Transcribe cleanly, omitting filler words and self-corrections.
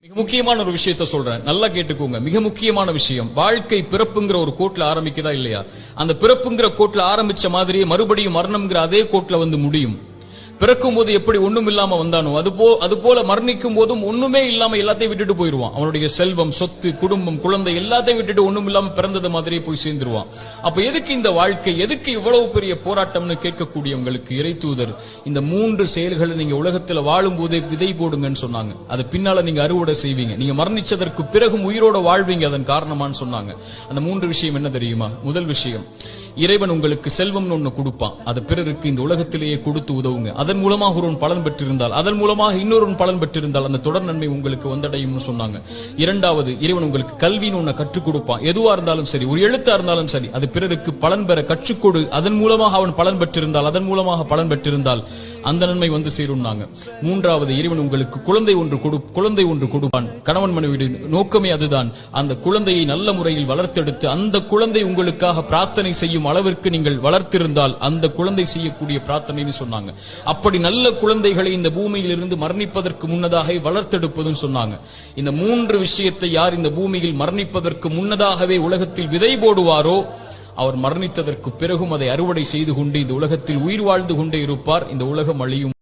மிக முக்கியமான ஒரு விஷயத்த சொல்றேன், நல்லா கேட்டுக்கோங்க. மிக முக்கியமான விஷயம், வாழ்க்கை பிறப்புங்கிற ஒரு கோட்ல ஆரம்பிக்குதா இல்லையா? அந்த பிறப்புங்கிற கோட்ல ஆரம்பிச்ச மாதிரியே மறுபடியும் மரணம்ங்கிற அதே கோட்ல வந்து முடியும். பிறக்கும் போது எப்படி ஒண்ணும் இல்லாம வந்தானோ அது போல மரணிக்கும் போதும் ஒண்ணுமே இல்லாம எல்லாத்தையும் விட்டுட்டு போயிருவான். அவனுடைய செல்வம், சொத்து, குடும்பம், குழந்தை எல்லாத்தையும் விட்டுட்டு ஒண்ணும் இல்லாம பிறந்தது மாதிரியே போய் சேர்ந்துருவான். அப்ப எதுக்கு இந்த வாழ்க்கை, எதுக்கு இவ்வளவு பெரிய போராட்டம்னு கேட்கக்கூடியவங்களுக்கு இறை தூதர் இந்த 3 செயல்களை நீங்க உலகத்துல வாழும் போதே விதை போடுங்கன்னு சொன்னாங்க. அது பின்னால நீங்க அறுவடை செய்வீங்க, நீங்க மரணிச்சதற்கு பிறகும் உயிரோட வாழ்வீங்க அதன் காரணமான்னு சொன்னாங்க. அந்த 3 விஷயம் என்ன தெரியுமா? முதல் விஷயம், இறைவன் உங்களுக்கு செல்வம்னு ஒண்ணு கொடுப்பான், அது பிறருக்கு இந்த உலகத்திலேயே கொடுத்து உதவுங்க. அதன் மூலமாக ஒருவன் பலன் பெற்றிருந்தால், அதன் மூலமாக இன்னொரு பலன் பெற்றிருந்தால் அந்த தொடர் நன்மை உங்களுக்கு வந்தடையும்னு சொன்னாங்க. இரண்டாவது, இறைவன் உங்களுக்கு கல்வின்னு ஒண்ணு கற்றுக் கொடுப்பான். எதுவா இருந்தாலும் சரி, ஒரு எழுத்தா இருந்தாலும் சரி, அது பிறருக்கு பலன் பெற கற்றுக்கொடு. அதன் மூலமாக அவன் பலன் பெற்றிருந்தால், அதன் மூலமாக பலன் பெற்றிருந்தால் அந்த நன்மை வந்து சேரும்னாங்க. மூன்றாவது, இறைவன் உங்களுக்கு குழந்தை ஒன்று கொடுப்பான். கணவன் மனைவி நோக்கமே அதுதான். அந்த குழந்தையை நல்ல முறையில் வளர்த்தெடுத்து அந்த குழந்தை உங்களுக்காக பிரார்த்தனை செய்யும் அளவிற்கு நீங்கள் வளர்த்திருந்தால் அந்த குழந்தை செய்யக்கூடிய பிரார்த்தனைன்னு சொன்னாங்க. அப்படி நல்ல குழந்தைகளை இந்த பூமியில் இருந்து மரணிப்பதற்கு முன்னதாக வளர்த்தெடுப்பதுன்னு சொன்னாங்க. இந்த 3 விஷயத்தை யார் இந்த பூமியில் மரணிப்பதற்கு முன்னதாகவே உலகத்தில் விதை போடுவாரோ அவர் மரணித்ததற்கு பிறகும் அதை அறுவடை செய்து கொண்டு இந்த உலகத்தில் உயிர் வாழ்ந்து கொண்டே இருப்பார். இந்த உலகம் அழியும்.